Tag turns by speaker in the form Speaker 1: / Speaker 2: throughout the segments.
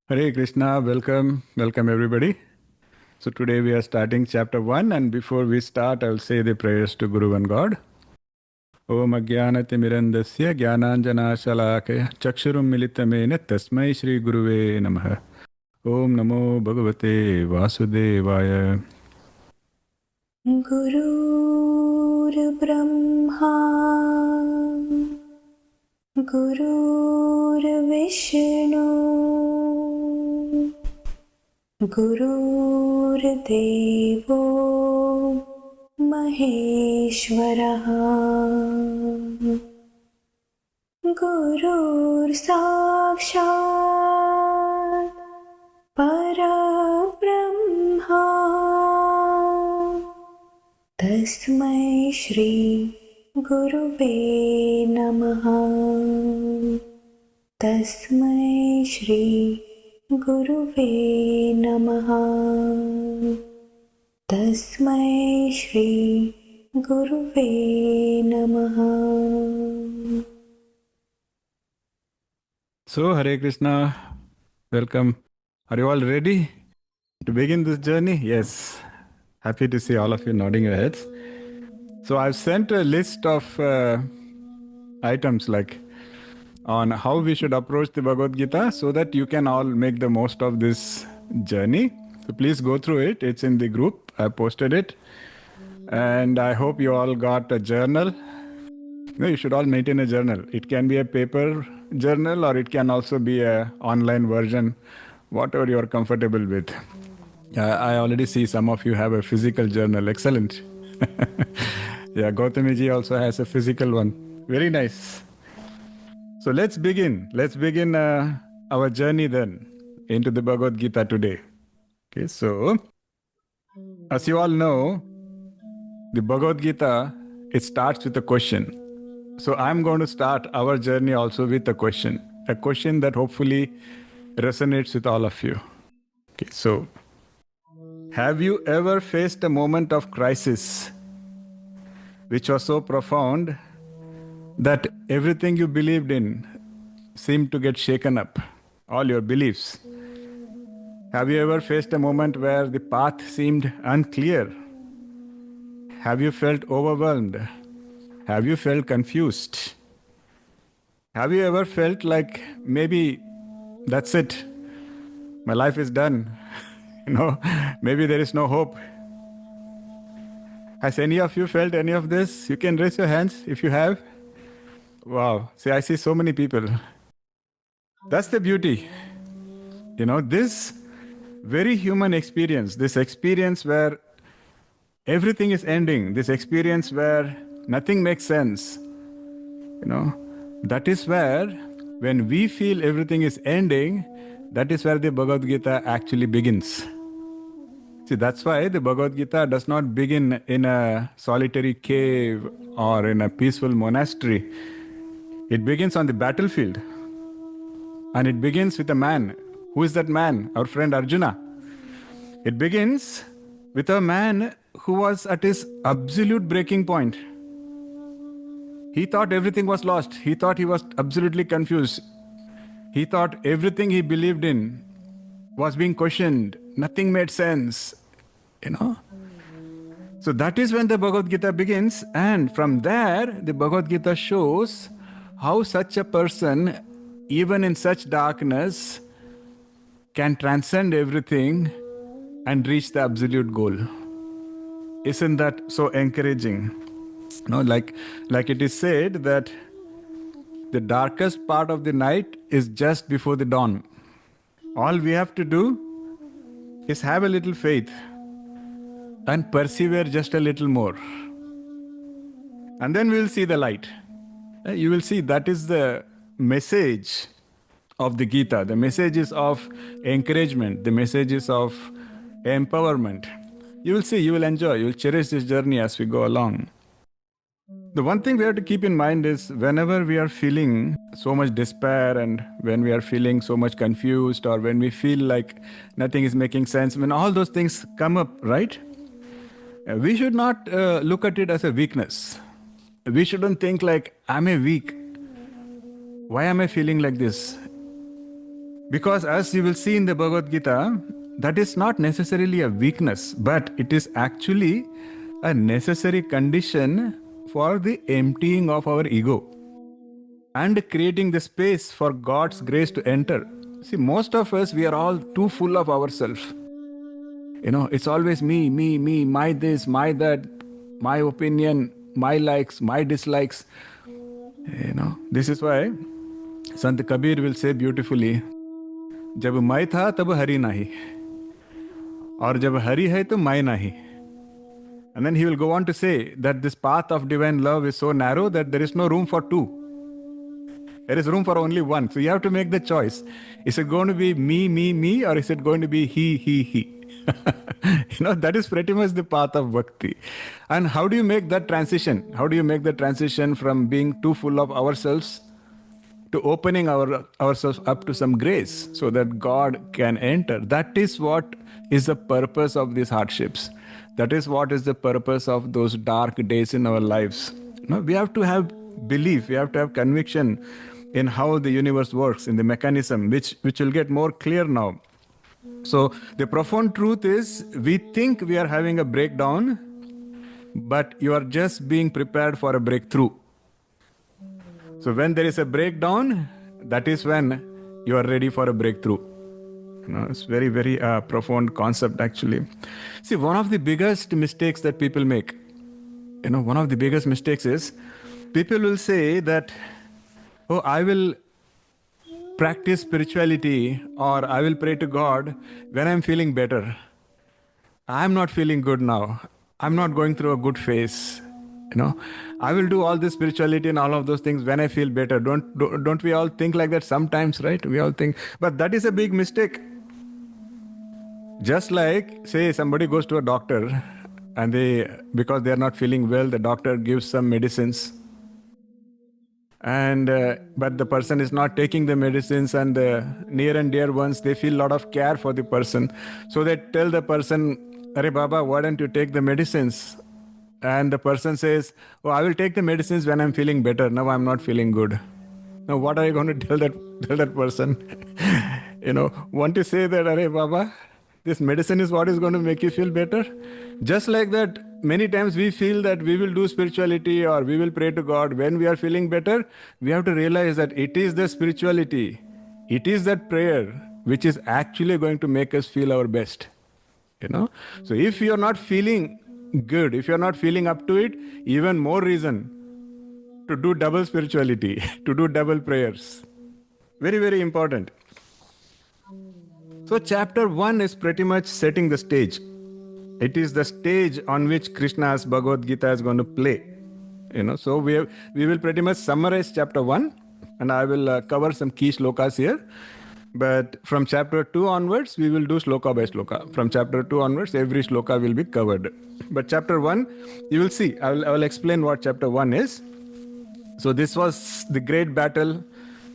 Speaker 1: Hare Krishna, welcome everybody. So today we are starting chapter 1, and before we start, I will say the prayers to Guru and God. Om Ajnanatimirandasya Jnananjanashalakaya Chakshurum Militamena Tasmai Shri Guruve Namaha. Om Namo Bhagavate Vasudevaya.
Speaker 2: Gurur Brahma Gurur Vishnu Gurur Devo Maheshwaraha Gurur Sakshat Parabrahma Tasmai Shri Guruve Namaha Tasmai Shri Guruve Namaha Tasmai Shri Guruve Namaha.
Speaker 1: So Hare Krishna, welcome. Are you all ready to begin this journey? Yes. Happy to see all of you nodding your heads. So I've sent a list of items like on how we should approach the Bhagavad Gita so that you can all make the most of this journey. So please go through it. It's in the group. I posted it. And I hope you all got a journal. No, you should all maintain a journal. It can be a paper journal or it can also be an online version, whatever you are comfortable with. I already see some of you have a physical journal. Excellent. Yeah, Gautami ji also has a physical one. Very nice. So let's begin. Let's begin our journey then into the Bhagavad Gita today. Okay, so as you all know, the Bhagavad Gita, it starts with a question. So I'm going to start our journey also with a question that hopefully resonates with all of you. Okay, so have you ever faced a moment of crisis which was so profound that everything you believed in seemed to get shaken up, all your beliefs? Have you ever faced a moment where the path seemed unclear? Have you felt overwhelmed? Have you felt confused? Have you ever felt like maybe that's it? My life is done. Maybe there is no hope. Has any of you felt any of this? You can raise your hands if you have. Wow. See, I see so many people. That's the beauty. This very human experience, this experience where everything is ending, this experience where nothing makes sense, that is where, when we feel everything is ending, that is where the Bhagavad Gita actually begins. See, that's why the Bhagavad Gita does not begin in a solitary cave or in a peaceful monastery. It begins on the battlefield. And it begins with a man. Who is that man? Our friend Arjuna. It begins with a man who was at his absolute breaking point. He thought everything was lost. He thought he was absolutely confused. He thought everything he believed in was being questioned. Nothing made sense, So that is when the Bhagavad Gita begins. And from there, the Bhagavad Gita shows how such a person, even in such darkness, can transcend everything and reach the absolute goal. Isn't that so encouraging? Like it is said that the darkest part of the night is just before the dawn. All we have to do is have a little faith and persevere just a little more. And then we will see the light. You will see that is the message of the Gita. The message is of encouragement. The message is of empowerment. You will see, you will enjoy, you will cherish this journey as we go along. The one thing we have to keep in mind is whenever we are feeling so much despair and when we are feeling so much confused or when we feel like nothing is making sense, when all those things come up, right? We should not look at it as a weakness. We shouldn't think like, I'm a weak. Why am I feeling like this? Because as you will see in the Bhagavad Gita, that is not necessarily a weakness, but it is actually a necessary condition for the emptying of our ego and creating the space for God's grace to enter. See, most of us, we are all too full of ourselves. It's always me, my this, my that, my opinion, my likes, my dislikes. This is why Sant Kabir will say beautifully, जब मैं था तब हरि नहीं और जब हरि है तो मैं नहीं. And then he will go on to say that this path of divine love is so narrow that there is no room for two. There is room for only one. So you have to make the choice. Is it going to be me, or is it going to be he? That is pretty much the path of bhakti. And how do you make that transition? How do you make the transition from being too full of ourselves to opening ourselves up to some grace so that God can enter? That is what is the purpose of these hardships. That is what is the purpose of those dark days in our lives. We have to have belief, we have to have conviction in how the universe works, in the mechanism, which will get more clear now. So the profound truth is, we think we are having a breakdown, but you are just being prepared for a breakthrough. So when there is a breakdown, that is when you are ready for a breakthrough. It's very, very profound concept actually. See, one of the biggest mistakes that people make, one of the biggest mistakes is, people will say that, oh, I will practice spirituality or I will pray to God when I'm feeling better. I'm not feeling good now. I'm not going through a good phase. I will do all this spirituality and all of those things when I feel better. Don't we all think like that sometimes, right? We all think, but that is a big mistake. Just like, say, somebody goes to a doctor and because they are not feeling well, the doctor gives some medicines. And but the person is not taking the medicines, and the near and dear ones, they feel a lot of care for the person. So they tell the person, Arey Baba, why don't you take the medicines? And the person says, oh, I will take the medicines when I'm feeling better. Now I'm not feeling good. Now what are you going to tell that person? Want to say that, Arey Baba, this medicine is what is going to make you feel better? Just like that, many times we feel that we will do spirituality or we will pray to God when we are feeling better. We have to realize that it is the spirituality, it is that prayer which is actually going to make us feel our best. So if you are not feeling good, if you are not feeling up to it, even more reason to do double spirituality, to do double prayers. Very, very important. So chapter 1 is pretty much setting the stage. It is the stage on which Krishna's Bhagavad Gita is going to play. So we will pretty much summarize chapter 1, and I will cover some key shlokas here. But from chapter 2 onwards, we will do shloka by shloka. From chapter 2 onwards, every shloka will be covered. But chapter 1, you will see. I will explain what chapter 1 is. So this was the great battle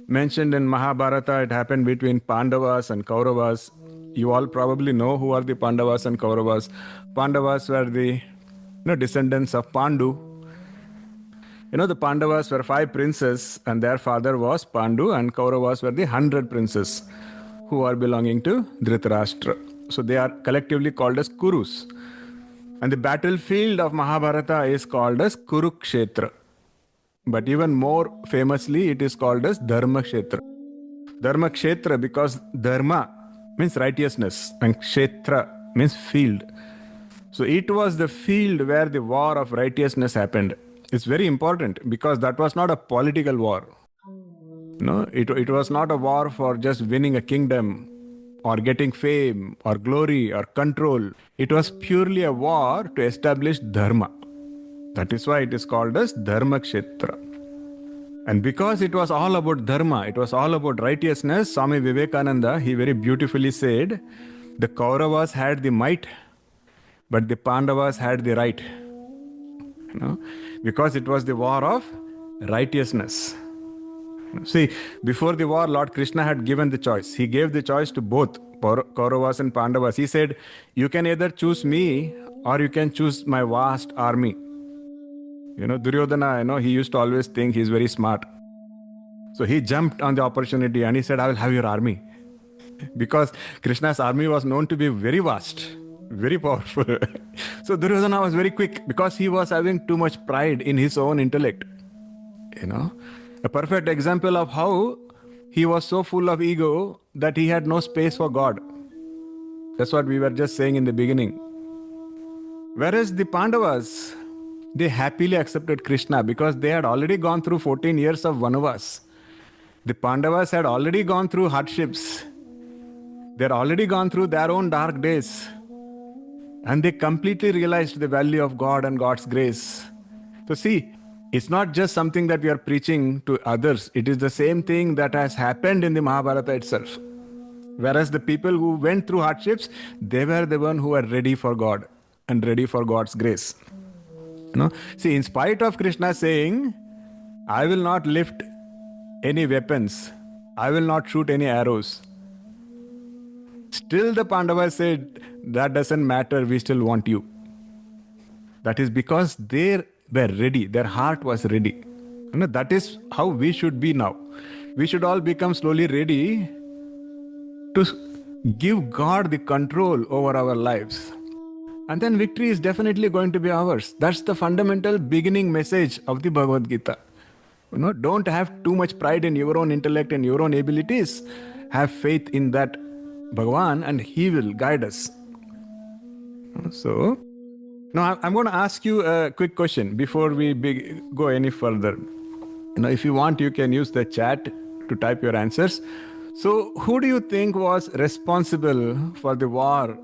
Speaker 1: mentioned in Mahabharata. It happened between Pandavas and Kauravas. You all probably know who are the Pandavas and Kauravas. Pandavas were the descendants of Pandu. The Pandavas were 5 princes and their father was Pandu, and Kauravas were the 100 princes who are belonging to Dhritarashtra. So they are collectively called as Kurus. And the battlefield of Mahabharata is called as Kurukshetra. But even more famously, it is called as Dharmakshetra. Dharmakshetra because Dharma means righteousness and Kshetra means field. So it was the field where the war of righteousness happened. It's very important because that was not a political war. It was not a war for just winning a kingdom or getting fame or glory or control. It was purely a war to establish Dharma. That is why it is called as Dharmakshetra. And because it was all about Dharma, it was all about righteousness, Swami Vivekananda, he very beautifully said, the Kauravas had the might, but the Pandavas had the right. Because it was the war of righteousness. See, before the war, Lord Krishna had given the choice. He gave the choice to both Kauravas and Pandavas. He said, you can either choose me or you can choose my vast army. Duryodhana, he used to always think he's very smart. So he jumped on the opportunity and he said, I will have your army. because Krishna's army was known to be very vast, very powerful. So Duryodhana was very quick because he was having too much pride in his own intellect. A perfect example of how he was so full of ego that he had no space for God. That's what we were just saying in the beginning. Whereas the Pandavas, they happily accepted Krishna because they had already gone through 14 years of Vanavas. The Pandavas had already gone through hardships. They had already gone through their own dark days. And they completely realized the value of God and God's grace. So see, it's not just something that we are preaching to others. It is the same thing that has happened in the Mahabharata itself. Whereas the people who went through hardships, they were the one who were ready for God and ready for God's grace. See, in spite of Krishna saying, I will not lift any weapons, I will not shoot any arrows, still the Pandavas said, that doesn't matter, we still want you. That is because they were ready, their heart was ready. That is how we should be now. We should all become slowly ready to give God the control over our lives. And then victory is definitely going to be ours. That's the fundamental beginning message of the Bhagavad Gita. Don't have too much pride in your own intellect and your own abilities. Have faith in that Bhagavan and He will guide us. So, now I'm going to ask you a quick question before we go any further. If you want, you can use the chat to type your answers. So, who do you think was responsible for the war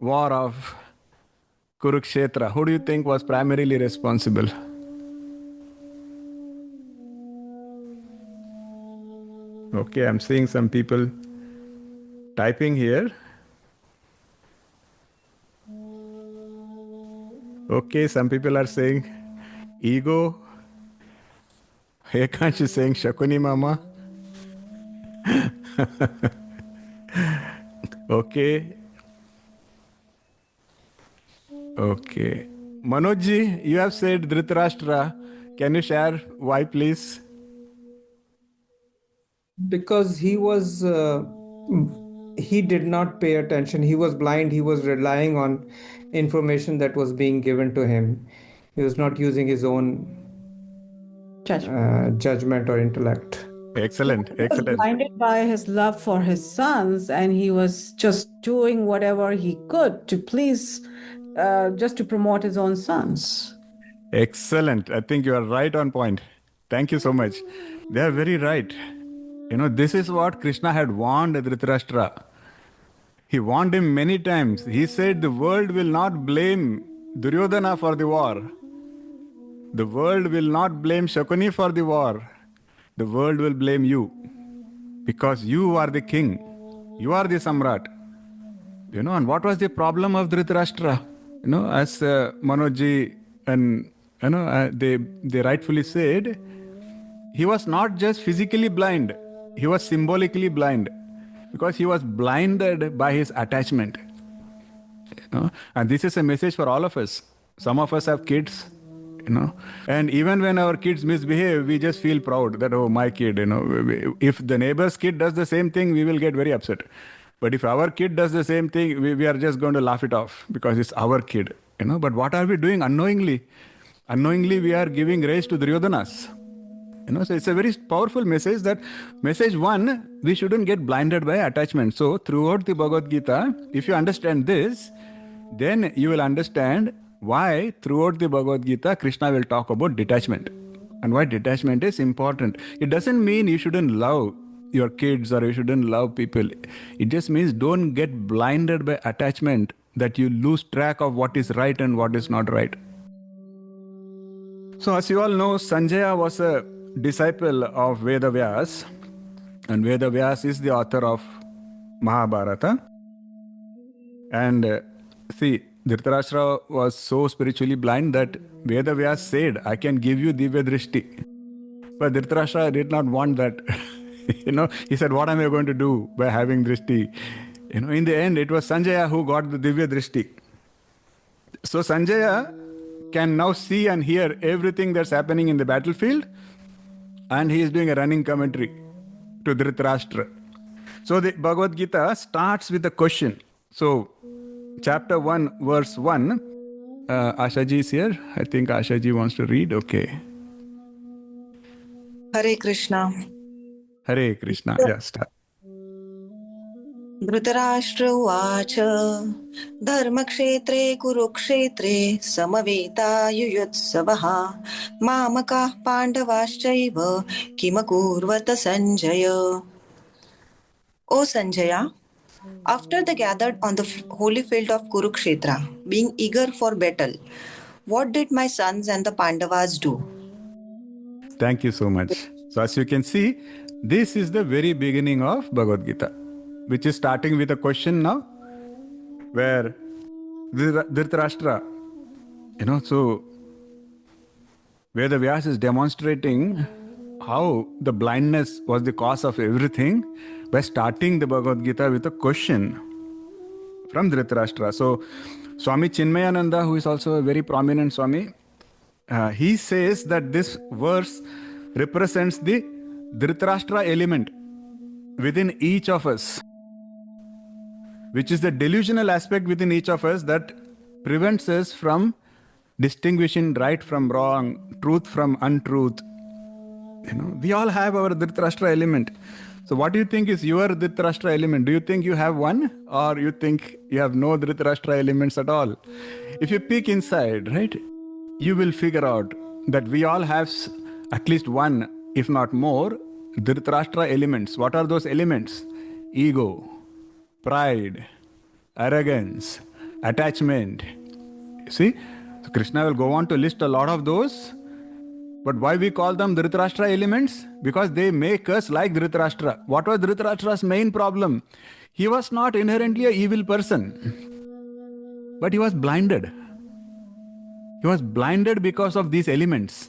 Speaker 1: of Kurukshetra? Who do you think was primarily responsible? Okay, I'm seeing some people typing here. Okay, some people are saying ego. Hekansh is saying Shakuni Mama. Okay. Okay. Manojji, you have said Dhritarashtra. Can you share why, please?
Speaker 3: Because he did not pay attention. He was blind. He was relying on information that was being given to him. He was not using his own judgment or intellect.
Speaker 1: Excellent.
Speaker 4: He was blinded by his love for his sons, and he was just doing whatever he could to please, just to promote his own sons.
Speaker 1: Excellent. I think you are right on point. Thank you so much. They are very right. This is what Krishna had warned Dhritarashtra. He warned him many times. He said the world will not blame Duryodhana for the war. The world will not blame Shakuni for the war. The world will blame you. Because you are the king. You are the Samrat. And what was the problem of Dhritarashtra? As Manojji and they rightfully said, he was not just physically blind. He was symbolically blind. Because he was blinded by his attachment. And this is a message for all of us. Some of us have kids. And even when our kids misbehave, we just feel proud that, oh, my kid, if the neighbor's kid does the same thing, we will get very upset. But if our kid does the same thing, we are just going to laugh it off because it's our kid, But what are we doing unknowingly? Unknowingly, we are giving raise to Duryodhanas. So it's a very powerful message that message one, we shouldn't get blinded by attachment. So throughout the Bhagavad Gita, if you understand this, then you will understand why throughout the Bhagavad Gita, Krishna will talk about detachment and why detachment is important. It doesn't mean you shouldn't love your kids or you shouldn't love people. It just means don't get blinded by attachment that you lose track of what is right and what is not right. So as you all know, Sanjaya was a disciple of Vedavyas, and Vedavyas is the author of Mahabharata. And see, Dhritarashtra was so spiritually blind that Vedavyas said, I can give you Divya Drishti. But Dhritarashtra did not want that. He said, what am I going to do by having Drishti? In the end, it was Sanjaya who got the Divya Drishti. So Sanjaya can now see and hear everything that's happening in the battlefield, and he is doing a running commentary to Dhritarashtra. So the Bhagavad Gita starts with a question. So chapter 1, verse 1, Ashaji is here. I think Ashaji wants to read. Okay.
Speaker 5: Hare Krishna.
Speaker 1: Hare Krishna. Yeah, start.
Speaker 5: Dhritarashtra uvacha dharmakshetre kurukshetre samaveta mamakah pandavaschaiva kimakurvata Sanjaya. O Sanjaya, after they gathered on the holy field of Kurukshetra, being eager for battle, what did my sons and the Pandavas do?
Speaker 1: Thank you so much. So as you can see, this is the very beginning of Bhagavad Gita, which is starting with a question now, where Dhritarashtra, so where the Vyas is demonstrating how the blindness was the cause of everything by starting the Bhagavad Gita with a question from Dhritarashtra. So Swami Chinmayananda, who is also a very prominent Swami, he says that this verse represents the Dhritarashtra element within each of us, which is the delusional aspect within each of us that prevents us from distinguishing right from wrong, truth from untruth. We all have our Dhritarashtra element. So what do you think is your Dhritarashtra element? Do you think you have one, or you think you have no Dhritarashtra elements at all? If you peek inside, right, you will figure out that we all have at least one, if not more, Dhritarashtra elements. What are those elements? Ego, pride, arrogance, attachment. See, so Krishna will go on to list a lot of those. But why we call them Dhritarashtra elements? Because they make us like Dhritarashtra. What was Dhritarashtra's main problem? He was not inherently an evil person, but he was blinded. He was blinded because of these elements.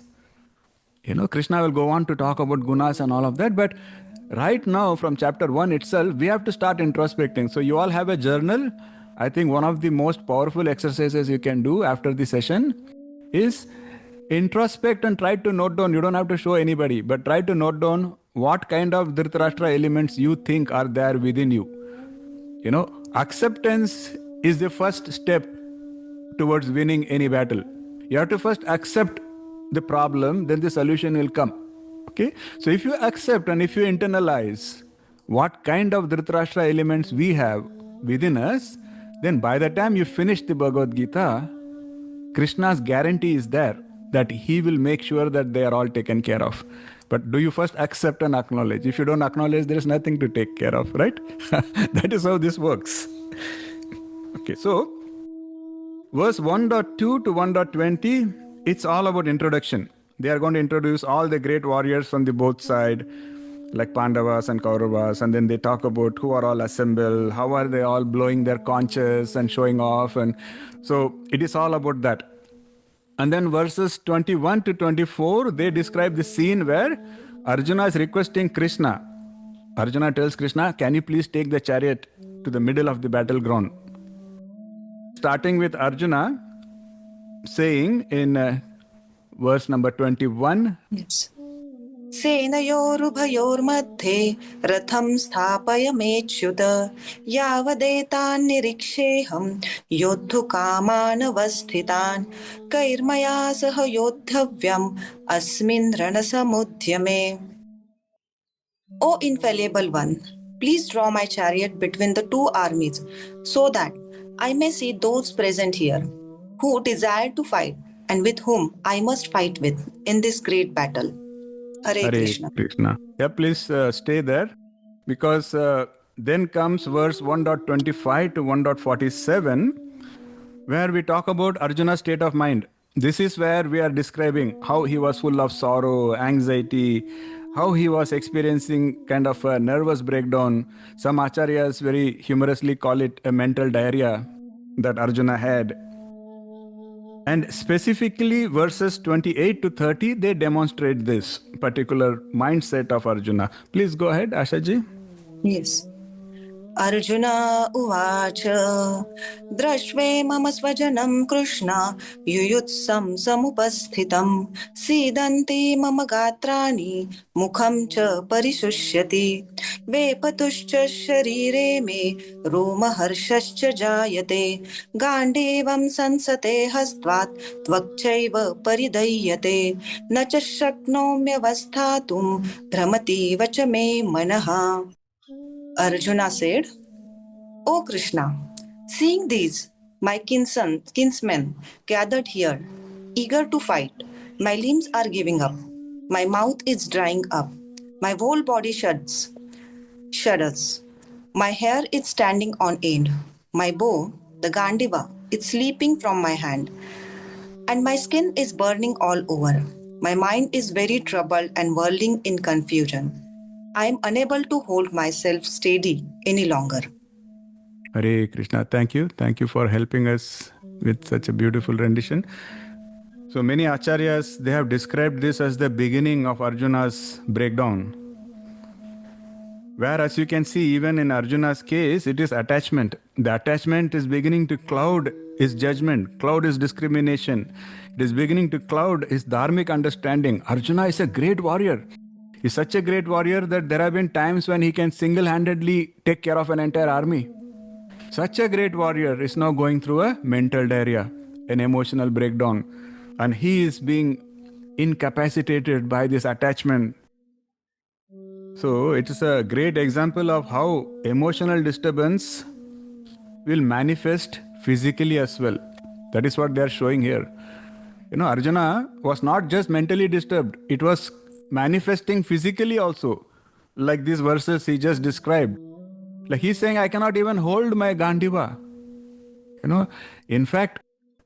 Speaker 1: Krishna will go on to talk about gunas and all of that, but right now from chapter 1 itself, we have to start introspecting. So you all have a journal. I think one of the most powerful exercises you can do after the session is introspect and try to note down. You don't have to show anybody, but try to note down what kind of Dhritarashtra elements you think are there within you. Acceptance is the first step towards winning any battle. You have to first accept the problem, then the solution will come. Okay? So if you accept and if you internalize what kind of Dhritarashtra elements we have within us, then by the time you finish the Bhagavad Gita, Krishna's guarantee is there that he will make sure that they are all taken care of. But do you first accept and acknowledge? If you don't acknowledge, there is nothing to take care of, right? That is how this works. Okay, so verse 1.2 to 1.20, it's all about introduction. They are going to introduce all the great warriors from the both side, like Pandavas and Kauravas, and then they talk about who are all assembled, how are they all blowing their conches and showing off, and so it is all about that. And then verses 21 to 24, they describe the scene where Arjuna is requesting Krishna. Arjuna tells Krishna, can you please take the chariot to the middle of the battleground? Starting with Arjuna saying in verse number 21.
Speaker 5: Yes. सेनयोरुभयोर्मध्ये रथं स्थापयमेच्युत यावदेतान् निरीक्षेऽहं योद्धुकामानवस्थितान् कैर्मया सह योद्धव्यम् अस्मिन् रणसमुद्यमे. O infallible one, please draw my chariot between the two armies so that I may see those present here who desire to fight and with whom I must fight with in this great battle. Hare Krishna.
Speaker 1: Yeah, please stay there, because then comes verse 1.25 to 1.47, where we talk about Arjuna's state of mind. This is where we are describing how he was full of sorrow, anxiety, how he was experiencing kind of a nervous breakdown. Some acharyas very humorously call it a mental diarrhea that Arjuna had. And specifically verses 28 to 30, they demonstrate this particular mindset of Arjuna. Please go ahead, Ashaji.
Speaker 5: Yes. Arjuna uvacha drashve mama svajanam Krishna yuyutsam samupasthitam sidanti mama gatrani mukham cha parishusyati vepatuscha sharire me romaharshascha jayate gandevam sansate hastvat tvakchaiva paridayyate na cha shaknomyavasthatum bhramati vacha me manaha. Arjuna said, O Krishna, seeing these, my kinsmen gathered here, eager to fight, my limbs are giving up, my mouth is drying up, my whole body shudders, my hair is standing on end, my bow, the Gandiva, is slipping from my hand, and my skin is burning all over. My mind is very troubled and whirling in confusion. I am unable to hold myself steady any longer.
Speaker 1: Hare Krishna. Thank you. Thank you for helping us with such a beautiful rendition. So many acharyas, they have described this as the beginning of Arjuna's breakdown. Whereas you can see, even in Arjuna's case, it is attachment. The attachment is beginning to cloud his judgment, cloud his discrimination. It is beginning to cloud his dharmic understanding. Arjuna is a great warrior. He's such a great warrior that there have been times when he can single-handedly take care of an entire army. Such a great warrior is now going through a mental diarrhea, an emotional breakdown, and he is being incapacitated by this attachment. So it is a great example of how emotional disturbance will manifest physically as well. That is what they are showing here. Arjuna was not just mentally disturbed, it was manifesting physically also, like these verses he just described. Like he's saying, I cannot even hold my Gandiva. In fact,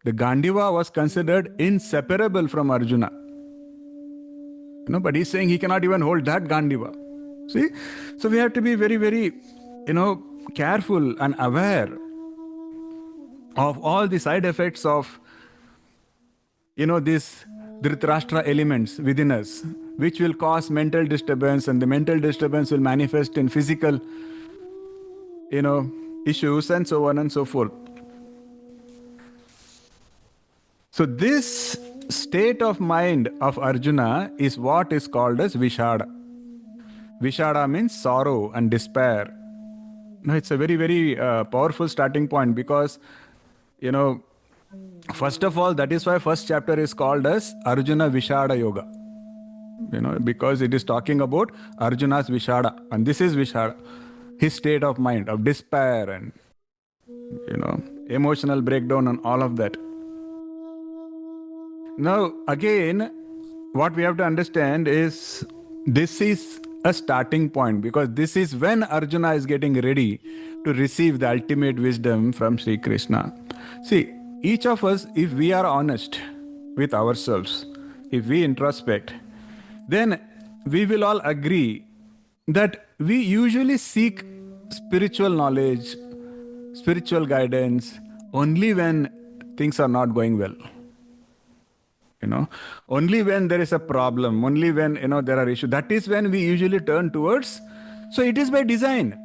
Speaker 1: the Gandiva was considered inseparable from Arjuna. But he's saying he cannot even hold that Gandiva. See? So we have to be very, very, careful and aware of all the side effects of, these Dhritarashtra elements within us, which will cause mental disturbance, and the mental disturbance will manifest in physical, issues and so on and so forth. So this state of mind of Arjuna is what is called as Vishada. Vishada means sorrow and despair. Now it's a very, very powerful starting point because, first of all, that is why first chapter is called as Arjuna Vishada Yoga. Because it is talking about Arjuna's Vishada, and this is Vishada, his state of mind of despair and emotional breakdown and all of that. Now again, what we have to understand is this is a starting point, because this is when Arjuna is getting ready to receive the ultimate wisdom from Sri Krishna. See, each of us, if we are honest with ourselves, if we introspect, then we will all agree that we usually seek spiritual knowledge, spiritual guidance only when things are not going well. Only when there is a problem, only when there are issues, that is when we usually turn towards. So it is by design.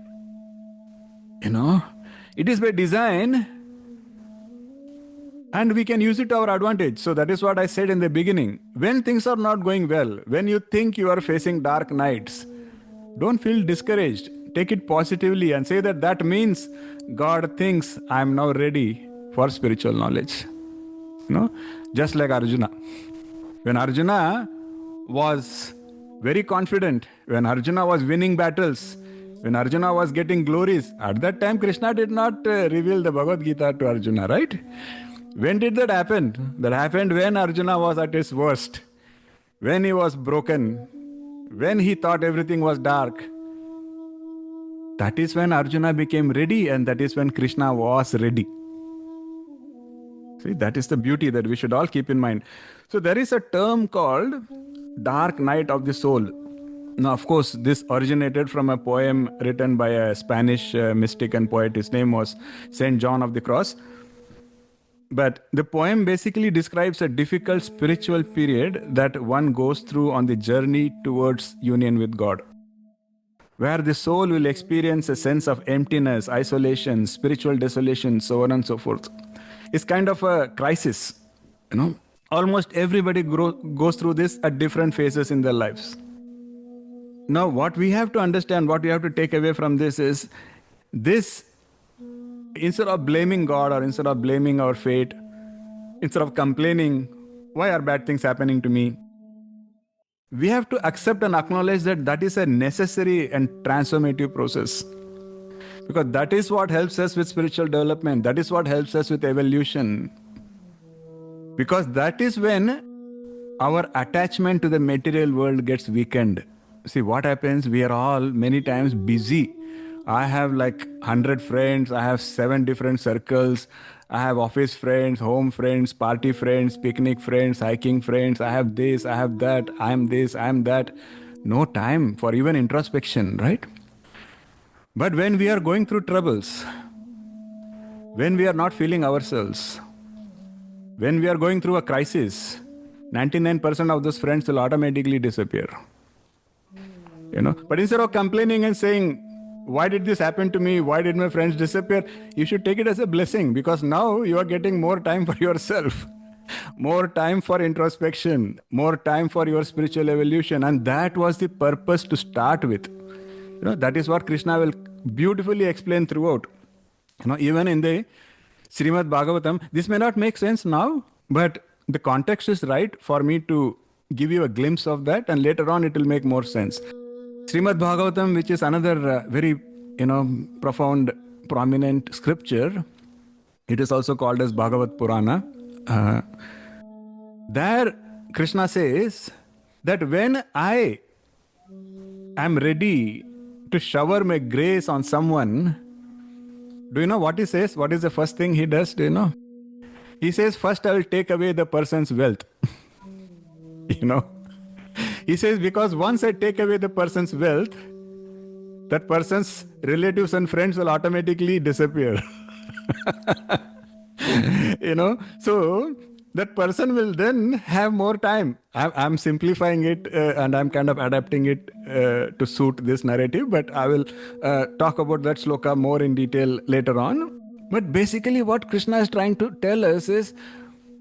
Speaker 1: It is by design, and we can use it to our advantage. So that is what I said in the beginning. When things are not going well, when you think you are facing dark nights, don't feel discouraged. Take it positively and say that means God thinks I am now ready for spiritual knowledge. Just like Arjuna. When Arjuna was very confident, when Arjuna was winning battles, when Arjuna was getting glories, at that time Krishna did not reveal the Bhagavad Gita to Arjuna, right? When did that happen? That happened when Arjuna was at his worst, when he was broken, when he thought everything was dark. That is when Arjuna became ready, and that is when Krishna was ready. See, that is the beauty that we should all keep in mind. So there is a term called dark night of the soul. Now, of course, this originated from a poem written by a Spanish mystic and poet. His name was Saint John of the Cross. But the poem basically describes a difficult spiritual period that one goes through on the journey towards union with God. where the soul will experience a sense of emptiness, isolation, spiritual desolation, so on and so forth. It's kind of a crisis, you know. Almost everybody goes through this at different phases in their lives. Now, what we have to understand, what we have to take away from this is this: instead of blaming God or instead of blaming our fate, instead of complaining, why are bad things happening to me? We have to accept and acknowledge that that is a necessary and transformative process. Because that is what helps us with spiritual development. That is what helps us with evolution. Because that is when our attachment to the material world gets weakened. See, what happens, we are all many times busy. I have like 100 friends, I have 7 different circles, I have office friends, home friends, party friends, picnic friends, hiking friends, I have this, I have that, I am this, I am that. No time for even introspection, right? But when we are going through troubles, when we are not feeling ourselves, when we are going through a crisis, 99% of those friends will automatically disappear. You know, but instead of complaining and saying, why did this happen to me? Why did my friends disappear? You should take it as a blessing, because now you are getting more time for yourself, more time for introspection, more time for your spiritual evolution. And that was the purpose to start with. You know, that is what Krishna will beautifully explain throughout. You know, even in the Srimad Bhagavatam, this may not make sense now, but the context is right for me to give you a glimpse of that, and later on it will make more sense. Srimad Bhagavatam, which is another very, profound, prominent scripture, it is also called as Bhagavad Purana. There, Krishna says that when I am ready to shower my grace on someone, do you know what he says? What is the first thing he does? Do you know? He says, first I will take away the person's wealth. You know? He says, because once I take away the person's wealth, that person's relatives and friends will automatically disappear. You know? So that person will then have more time. I'm simplifying it and I'm kind of adapting it to suit this narrative, but I will talk about that sloka more in detail later on. But basically what Krishna is trying to tell us is,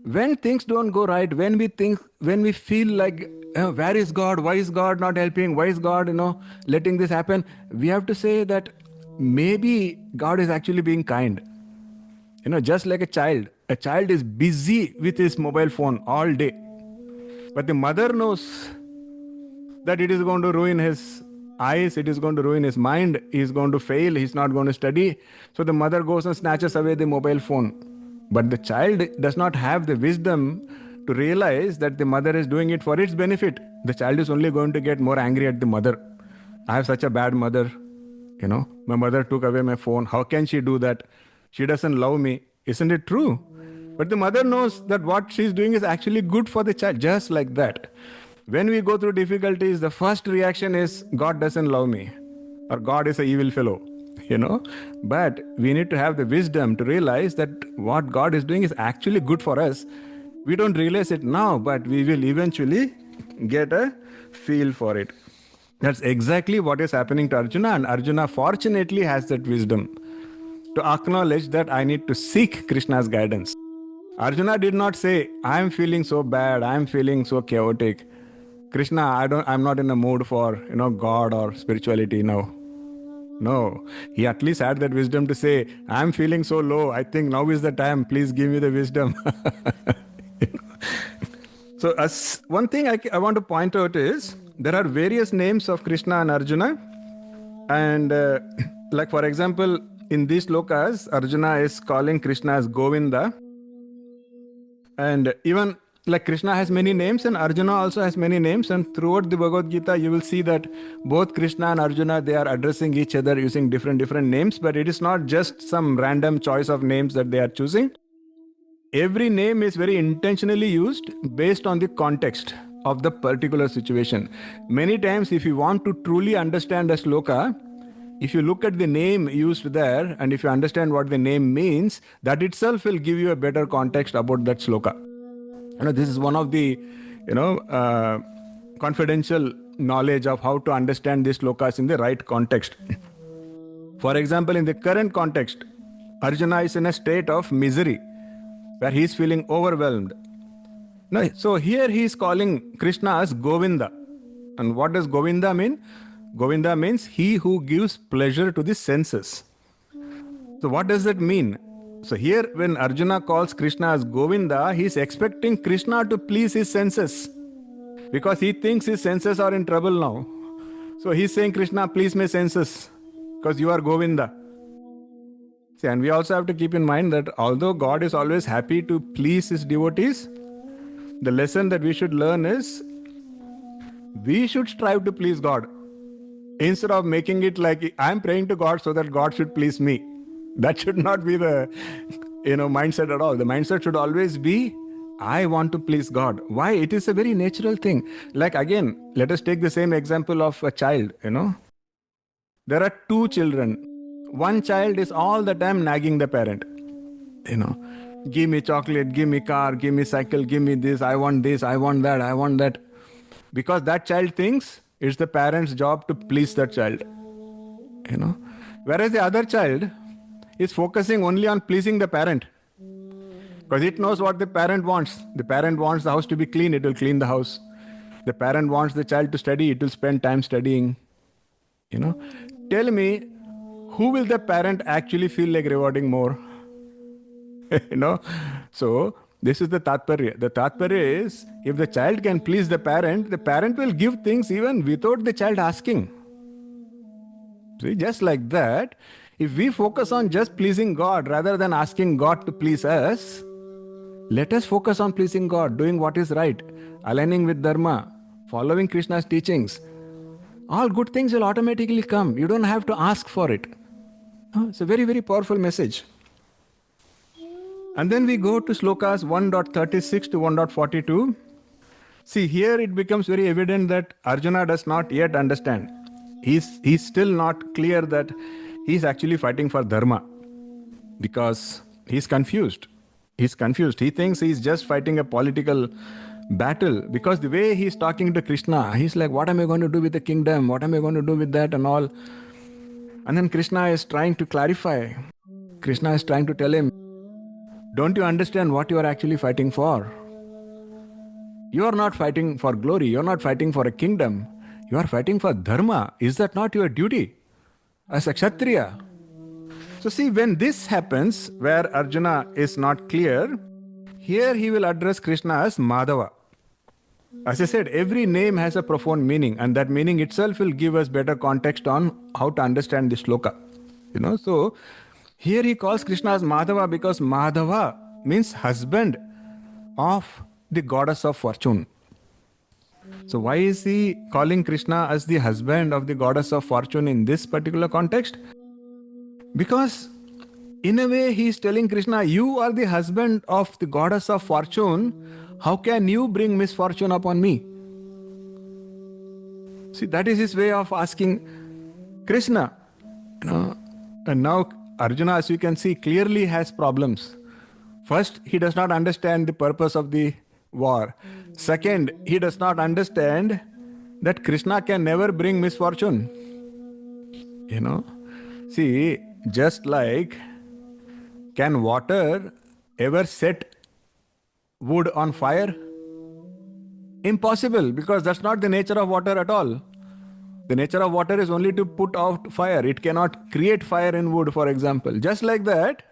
Speaker 1: when things don't go right, when we feel like, where is God? Why is God not helping? Why is God, letting this happen? We have to say that maybe God is actually being kind. Just like a child is busy with his mobile phone all day. But the mother knows that it is going to ruin his eyes, it is going to ruin his mind, he is going to fail, he is not going to study. So the mother goes and snatches away the mobile phone. But the child does not have the wisdom to realize that the mother is doing it for its benefit. The child is only going to get more angry at the mother. I have such a bad mother. My mother took away my phone. How can she do that? She doesn't love me. Isn't it true? But the mother knows that what she's doing is actually good for the child, just like that. When we go through difficulties, the first reaction is, God doesn't love me, or God is an evil fellow. But we need to have the wisdom to realize that what God is doing is actually good for us. We don't realize it now, but we will eventually get a feel for it. That's exactly what is happening to Arjuna, and Arjuna fortunately has that wisdom to acknowledge that I need to seek Krishna's guidance. Arjuna did not say, I'm feeling so bad, I'm feeling so chaotic. Krishna, I'm not in a mood for, God or spirituality now. No, he at least had that wisdom to say, I'm feeling so low, I think now is the time, please give me the wisdom. So as one thing I want to point out is, there are various names of Krishna and Arjuna. And like for example, in these slokas, Arjuna is calling Krishna as Govinda. And even like Krishna has many names and Arjuna also has many names, and throughout the Bhagavad Gita you will see that both Krishna and Arjuna, they are addressing each other using different names, but it is not just some random choice of names that they are choosing. Every name is very intentionally used based on the context of the particular situation. Many times if you want to truly understand a sloka, if you look at the name used there and if you understand what the name means, that itself will give you a better context about that sloka. This is one of the, confidential knowledge of how to understand these slokas in the right context. For example, in the current context, Arjuna is in a state of misery where he is feeling overwhelmed. No, so here he is calling Krishna as Govinda. And what does Govinda mean? Govinda means he who gives pleasure to the senses. So what does that mean? So here when Arjuna calls Krishna as Govinda, he is expecting Krishna to please his senses. Because he thinks his senses are in trouble now. So he's saying, Krishna, please my senses. Because you are Govinda. See, and we also have to keep in mind that although God is always happy to please his devotees, the lesson that we should learn is we should strive to please God. Instead of making it like I'm praying to God so that God should please me. That should not be the mindset at all. The mindset should always be I want to please God. Why? It is a very natural thing. Like again, let us take the same example of a child, There are two children. One child is all the time nagging the parent. Give me chocolate, give me car, give me cycle, give me this, I want that, I want that. Because that child thinks it's the parent's job to please that child. Whereas the other child is focusing only on pleasing the parent. Because it knows what the parent wants. The parent wants the house to be clean, it will clean the house. The parent wants the child to study, it will spend time studying. Tell me, who will the parent actually feel like rewarding more? So this is the Tatparya. The Tatparya is, if the child can please the parent will give things even without the child asking. See, just like that, if we focus on just pleasing God rather than asking God to please us, let us focus on pleasing God, doing what is right, aligning with Dharma, following Krishna's teachings. All good things will automatically come. You don't have to ask for it. It's a very, very powerful message. And then we go to slokas 1.36 to 1.42. See, here it becomes very evident that Arjuna does not yet understand. He's still not clear that he's actually fighting for Dharma. Because he's confused. He thinks he's just fighting a political battle. Because the way he's talking to Krishna, he's like, what am I going to do with the kingdom? What am I going to do with that and all? And then Krishna is trying to clarify. Krishna is trying to tell him, don't you understand what you are actually fighting for? You are not fighting for glory. You are not fighting for a kingdom. You are fighting for Dharma. Is that not your duty as a Kshatriya? So see, when this happens, where Arjuna is not clear, here he will address Krishna as Madhava. As I said, every name has a profound meaning, and that meaning itself will give us better context on how to understand this shloka. So here he calls Krishna as Madhava because Madhava means husband of the goddess of fortune. So why is he calling Krishna as the husband of the goddess of fortune in this particular context? Because in a way he is telling Krishna, you are the husband of the goddess of fortune. How can you bring misfortune upon me? See, that is his way of asking Krishna. And now Arjuna, as you can see, clearly has problems. First, he does not understand the purpose of the war. Second, he does not understand that Krishna can never bring misfortune. See, just like, can water ever set wood on fire? Impossible, because that's not the nature of water at all. The nature of water is only to put out fire. It cannot create fire in wood, for example. Just like that,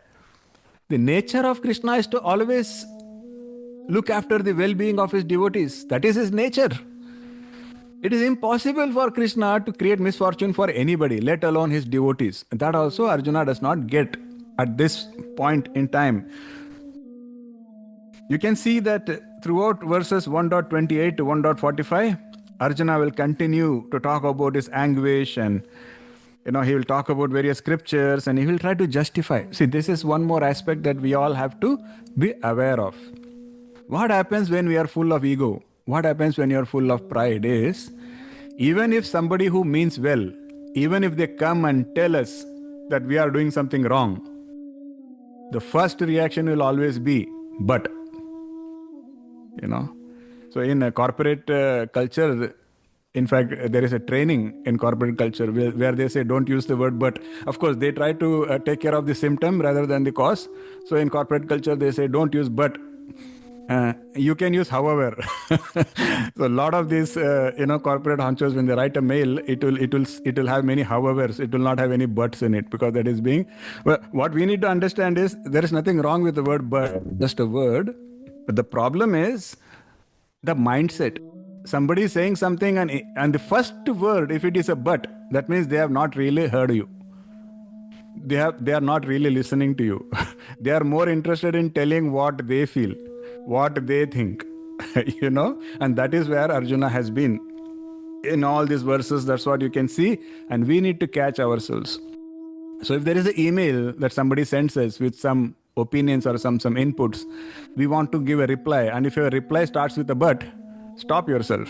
Speaker 1: the nature of Krishna is to always look after the well-being of his devotees. That is his nature. It is impossible for Krishna to create misfortune for anybody, let alone his devotees. That also Arjuna does not get at this point in time. You can see that throughout verses 1.28 to 1.45, Arjuna will continue to talk about his anguish, and he will talk about various scriptures and he will try to justify. See, this is one more aspect that we all have to be aware of. What happens when we are full of ego? What happens when you are full of pride is, even if somebody who means well, even if they come and tell us that we are doing something wrong, the first reaction will always be, but. So in a corporate culture, In fact, there is a training in corporate culture where they say don't use the word but. Of course, they try to take care of the symptom rather than the cause. So in corporate culture, they say don't use but. You can use however. So a lot of these corporate honchos, when they write a mail, it will have many howevers. It will not have any buts in it, because that is being. Well, what we need to understand is there is nothing wrong with the word but, just a word. But the problem is the mindset. Somebody is saying something, and the first word, if it is a but, that means they have not really heard you. They are not really listening to you. They are more interested in telling what they feel, what they think, and that is where Arjuna has been in all these verses. That's what you can see, and we need to catch ourselves. So if there is an email that somebody sends us with some opinions or some inputs, we want to give a reply, and if your reply starts with a but, stop yourself.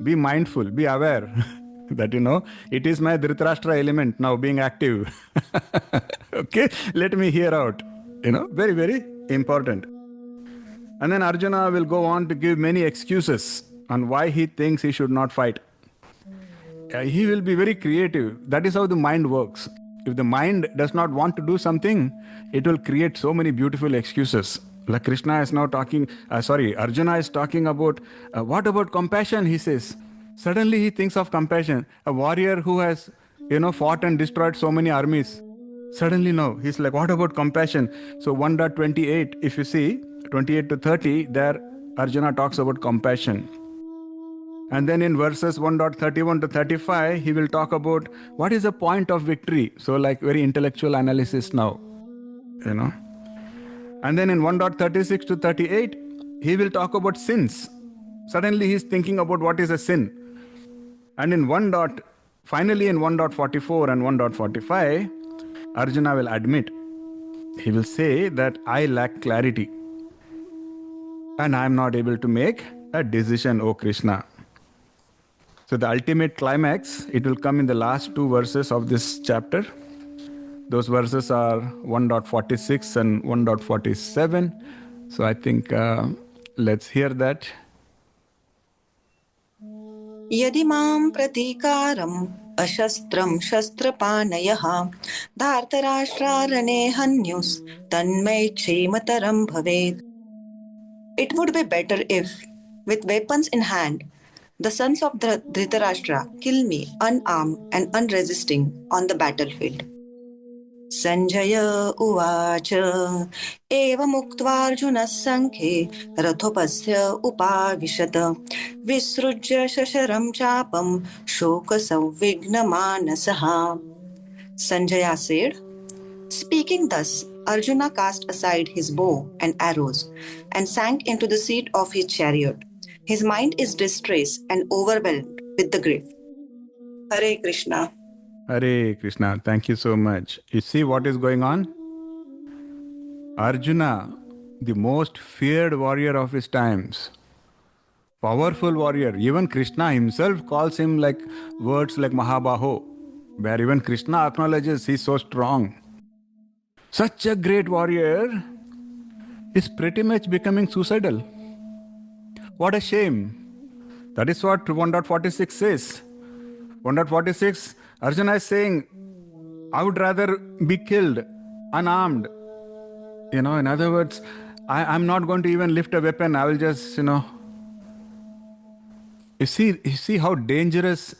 Speaker 1: Be mindful, be aware that it is my Dhritarashtra element now being active. Okay, let me hear out. Very, very important. And then Arjuna will go on to give many excuses on why he thinks he should not fight. He will be very creative. That is how the mind works. If the mind does not want to do something, it will create so many beautiful excuses. Like Krishna is now talking, Arjuna is talking about, what about compassion, he says. Suddenly he thinks of compassion. A warrior who has, fought and destroyed so many armies. Suddenly no, he's like, what about compassion? So 1.28, if you see, 28 to 30, there Arjuna talks about compassion. And then in verses 1.31 to 35, he will talk about what is the point of victory. So like very intellectual analysis now, And then in 1.36 to 38, he will talk about sins. Suddenly he's thinking about what is a sin. And finally in 1.44 and 1.45, Arjuna will admit, he will say that I lack clarity and I am not able to make a decision, O Krishna. So the ultimate climax, it will come in the last two verses of this chapter. Those verses are 1.46 and 1.47. So I think let's hear that.
Speaker 5: यदि मां प्रतीकारम् अशस्त्रं शस्त्रपाणयः धार्तराष्ट्रारणे हन्युस् तन्मे क्षेमतरं भवेत्. It would be better if, with weapons in hand, the sons of Dhritarashtra kill me unarmed and unresisting on the battlefield. Sanjaya uvacha evamuktvarjuna sankhe rathopasya upavishata visrujya shasharam chapam shoka savigna manasaha. Sanjaya said, speaking thus, Arjuna cast aside his bow and arrows and sank into the seat of his chariot. His mind is distressed and overwhelmed with the grief. Hare Krishna.
Speaker 1: Hare Krishna, thank you so much. You see what is going on? Arjuna, the most feared warrior of his times, powerful warrior. Even Krishna himself calls him like words like Mahabaho, where even Krishna acknowledges he's so strong. Such a great warrior is pretty much becoming suicidal. What a shame. That is what 1.46 says. 1.46, Arjuna is saying, I would rather be killed unarmed. In other words, I'm not going to even lift a weapon. I will just, You see how dangerous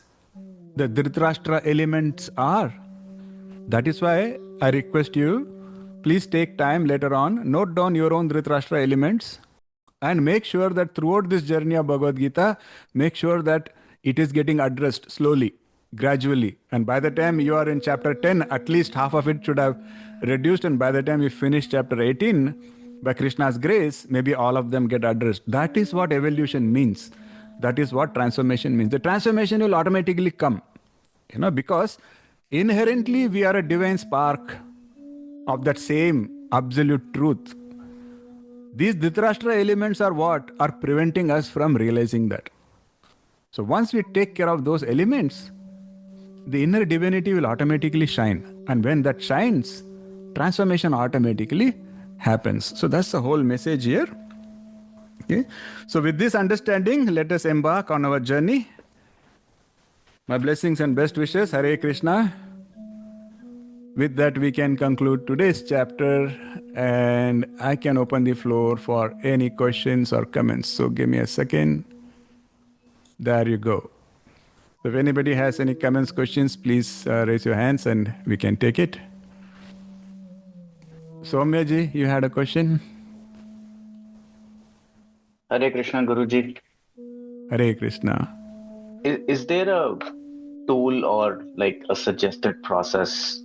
Speaker 1: the Dhritarashtra elements are. That is why I request you, please take time later on, note down your own Dhritarashtra elements, and make sure that throughout this journey of Bhagavad Gita, make sure that it is getting addressed slowly, gradually. And by the time you are in chapter 10, at least half of it should have reduced. And by the time you finish chapter 18, by Krishna's grace, maybe all of them get addressed. That is what evolution means. That is what transformation means. The transformation will automatically come, because inherently we are a divine spark of that same absolute truth. These Dhritarashtra elements are what are preventing us from realizing that. So once we take care of those elements, the inner divinity will automatically shine. And when that shines, transformation automatically happens. So that's the whole message here. Okay. So with this understanding, let us embark on our journey. My blessings and best wishes. Hare Krishna. With that, we can conclude today's chapter, and I can open the floor for any questions or comments. So give me a second. There you go. If anybody has any comments, questions, please raise your hands and we can take it. Soumya-ji, you had a question?
Speaker 6: Hare Krishna, Guruji.
Speaker 1: Hare Krishna.
Speaker 6: Is there a tool or like a suggested process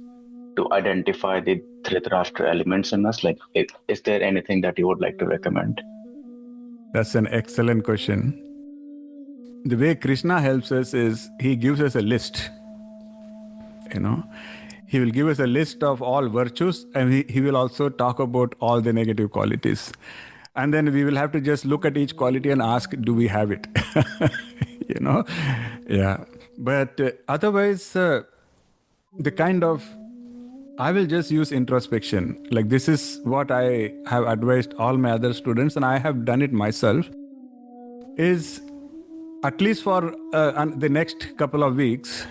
Speaker 6: to identify the Dhritarashtra elements in us? Like, is there anything that you would like to recommend?
Speaker 1: That's an excellent question. The way Krishna helps us is he gives us a list. He will give us a list of all virtues, and he will also talk about all the negative qualities. And then we will have to just look at each quality and ask, do we have it? Yeah. But otherwise, I will just use introspection. Like, this is what I have advised all my other students, and I have done it myself, is at least for the next couple of weeks,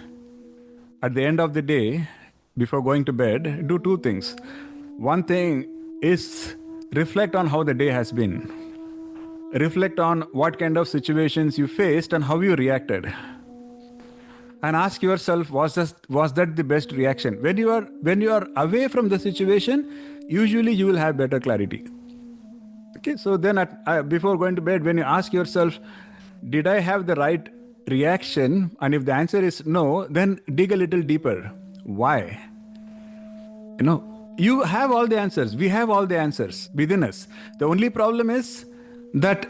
Speaker 1: at the end of the day, before going to bed, do two things. One thing is reflect on how the day has been. Reflect on what kind of situations you faced and how you reacted. And ask yourself, was that the best reaction? When you are away from the situation, usually you will have better clarity. Okay, so then before going to bed, when you ask yourself, did I have the right reaction? And if the answer is no, then dig a little deeper. Why? You have all the answers. We have all the answers within us. The only problem is that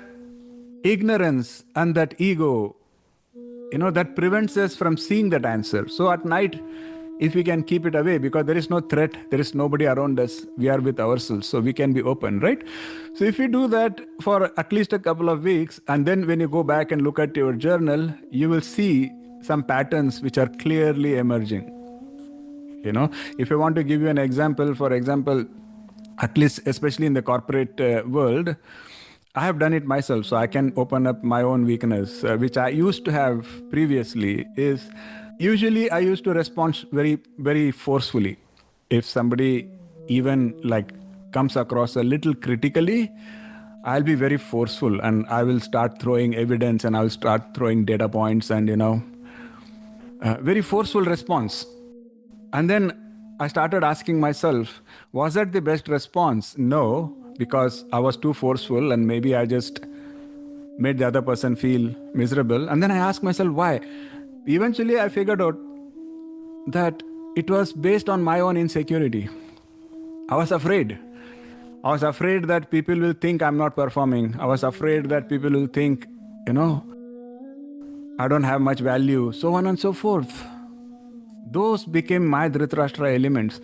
Speaker 1: ignorance and that ego, that prevents us from seeing that answer. So at night, if we can keep it away, because there is no threat, there is nobody around us, we are with ourselves, so we can be open, right? So if you do that for at least a couple of weeks, and then when you go back and look at your journal, you will see some patterns which are clearly emerging. If I want to give you an example, for example, at least especially in the corporate world, I have done it myself, so I can open up my own weakness, which I used to have previously, is usually I used to respond very, very forcefully. If somebody even comes across a little critically, I'll be very forceful and I will start throwing evidence and I'll start throwing data points and, very forceful response. And then I started asking myself, was that the best response? No, because I was too forceful and maybe I just made the other person feel miserable. And then I asked myself, why? Eventually, I figured out that it was based on my own insecurity. I was afraid. I was afraid that people will think I'm not performing. I was afraid that people will think, I don't have much value, so on and so forth. Those became my Dhritarashtra elements.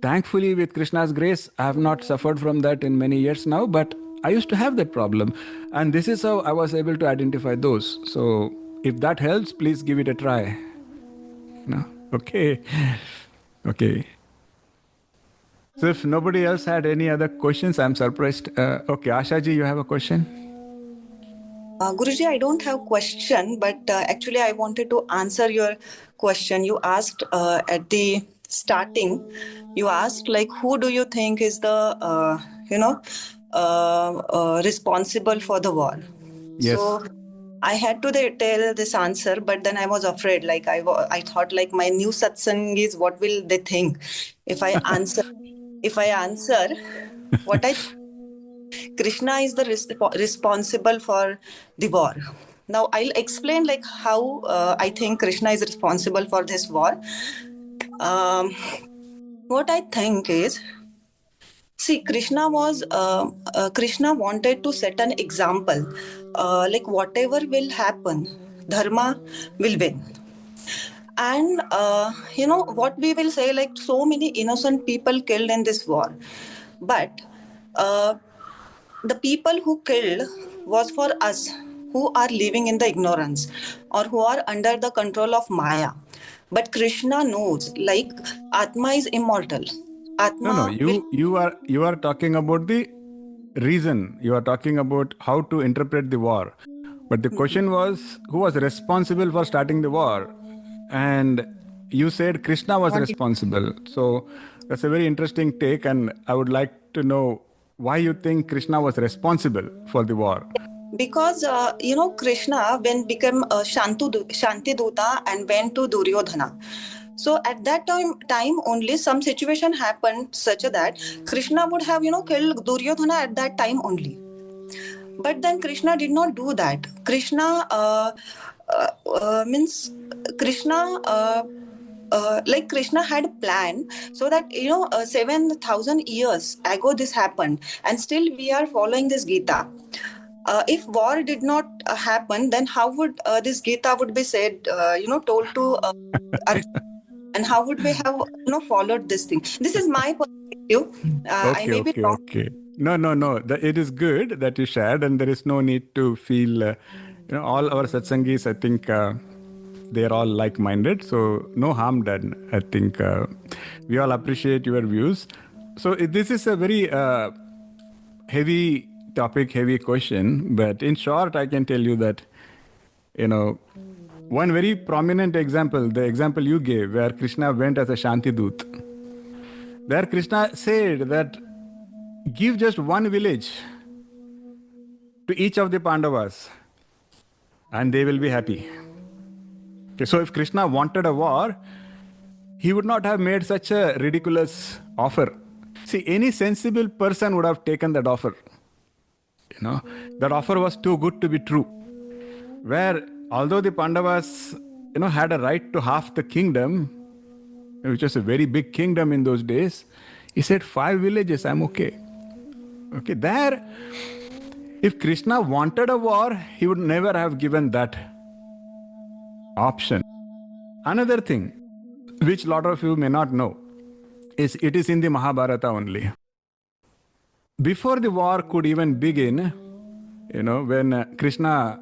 Speaker 1: Thankfully, with Krishna's grace, I have not suffered from that in many years now, but I used to have that problem. And this is how I was able to identify those. So if that helps, please give it a try. No? Okay. Okay. So if nobody else had any other questions, I'm surprised. Okay, Ashaji, you have a question?
Speaker 5: Guruji, I don't have question, but actually I wanted to answer your question. You asked at the starting, you asked who do you think is the, responsible for the war?
Speaker 1: Yes.
Speaker 5: So I had to tell this answer, but then I was afraid. I thought my new satsang is what will they think if I answer? If I answer what I Krishna is the responsible for the war. Now I'll explain how I think Krishna is responsible for this war. What I think is, see, Krishna wanted to set an example. Whatever will happen, dharma will win. And what we will say, so many innocent people killed in this war, but the people who killed was for us who are living in the ignorance or who are under the control of Maya. But Krishna knows, Atma is immortal. Atma
Speaker 1: No. You are talking about the reason. You are talking about how to interpret the war. But the question was, who was responsible for starting the war? and you said Krishna was responsible. So that's a very interesting take, and I would like to know why you think Krishna was responsible for the war.
Speaker 5: Because Krishna when became Shanti Duta and went to Duryodhana. So at that time only some situation happened such that Krishna would have killed Duryodhana at that time only. But then Krishna did not do that. Krishna means Krishna. Like Krishna had a plan so that 7,000 years ago this happened, and still we are following this Gita. If war did not happen, then how would this Gita would be said, told to Arjuna, and how would we have followed this thing? This is my perspective. I may be wrong.
Speaker 1: Okay. No. It is good that you shared, and there is no need to feel. All our satsangis, I think, they are all like-minded, so no harm done. I think we all appreciate your views. So this is a very heavy topic, heavy question, but in short, I can tell you that, one very prominent example, the example you gave, where Krishna went as a Shanti Dut. There Krishna said that give just one village to each of the Pandavas and they will be happy. Okay, so if Krishna wanted a war, he would not have made such a ridiculous offer. See, any sensible person would have taken that offer. That offer was too good to be true. Where although the Pandavas, had a right to half the kingdom, which was a very big kingdom in those days, he said 5 villages, I'm okay. Okay, there, if Krishna wanted a war, he would never have given that option. Another thing, which a lot of you may not know, is it is in the Mahabharata only. Before the war could even begin, when Krishna